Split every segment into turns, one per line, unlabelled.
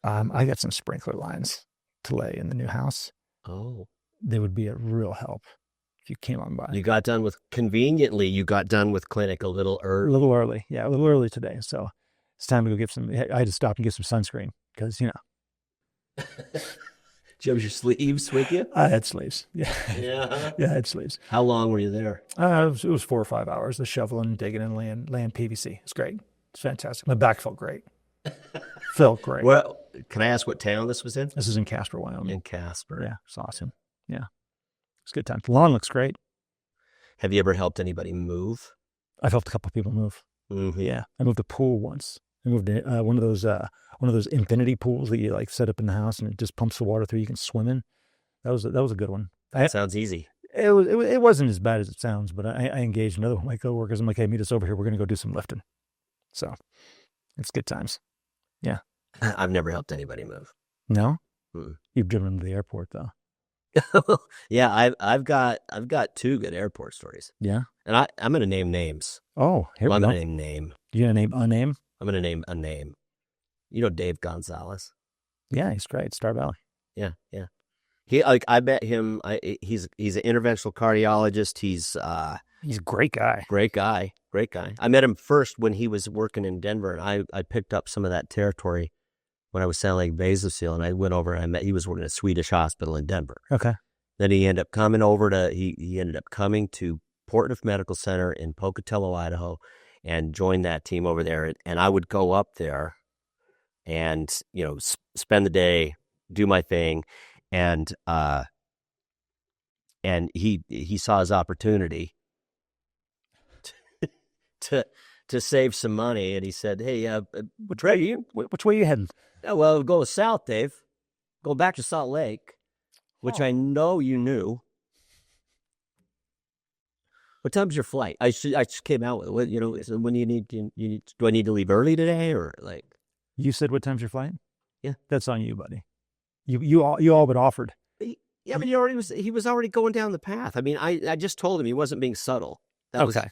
I got some sprinkler lines to lay in the new house.
Oh,
They would be a real help if you came on by.
conveniently, you got done with clinic a little
A
early.
little early. Yeah, a little early today. So it's time to go get some. I had to stop and get some sunscreen because,
Did you have your sleeves with you?
I had sleeves. Yeah.
Yeah.
Yeah, I had sleeves.
How long were you there?
It was 4 or 5 hours, the shoveling, digging, and laying PVC. It's great. It's fantastic. My back felt great. Felt great.
Well, can I ask what town this was in?
This is in Casper, Wyoming.
In Casper.
Yeah, it's awesome. Yeah, it's a good time. The lawn looks great.
Have you ever helped anybody move?
I've helped a couple of people move.
Mm-hmm.
Yeah, I moved a pool once. I moved one of those infinity pools that you like set up in the house and it just pumps the water through. You can swim in. That was a good one.
That sounds easy.
It wasn't as bad as it sounds, but I engaged another one of my coworkers. I'm like, hey, meet us over here. We're gonna go do some lifting. So it's good times. Yeah.
I've never helped anybody move.
No,
Mm.
you've driven them to the airport though.
Yeah, I've got two good airport stories,
Yeah.
and I'm going to name names.
Oh, here
Well,
we
I'm
go.
going to name.
You gonna name a name?
I'm going to name a name. You know Dave Gonzalez?
Yeah, he's great. Star Valley.
Yeah, yeah. I met him. He's an interventional cardiologist. He's
He's a great guy.
great guy. I met him first when he was working in Denver, and I picked up some of that territory when I was selling Vasosil, and I went over and he was working at a Swedish hospital in Denver.
Okay.
Then he ended up coming to Portneuf Medical Center in Pocatello, Idaho, and joined that team over there. And I would go up there and, spend the day, do my thing. And he saw his opportunity to save some money. And he said, hey,
Which way are you heading?
well, go south, Dave. Go back to Salt Lake, which I know you knew. What time's your flight? I just came out with so when do I need to leave early today or like?
You said what time's your flight?
Yeah.
That's on you, buddy. You all but offered.
Yeah, but he was already going down the path. I mean, I just told him he wasn't being subtle. That was,
Okay.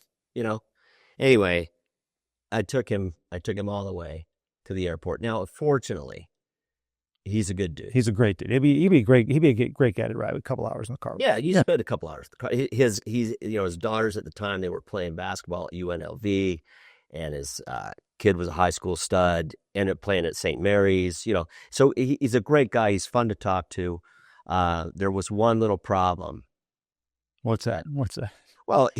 Anyway, I took him all the way to the airport. Now, fortunately, he's a good dude.
He's a great dude. He'd be great. He'd be a great guy to ride with a couple hours in the car.
Yeah, you spent a couple hours in the car. His daughters at the time, they were playing basketball at UNLV, and his kid was a high school stud, ended up playing at St. Mary's, So he's a great guy. He's fun to talk to. There was one little problem.
What's that?
Well,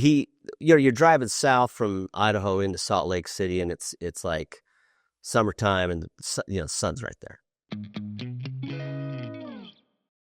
you're driving south from Idaho into Salt Lake City, and it's like summertime, and the sun's right there.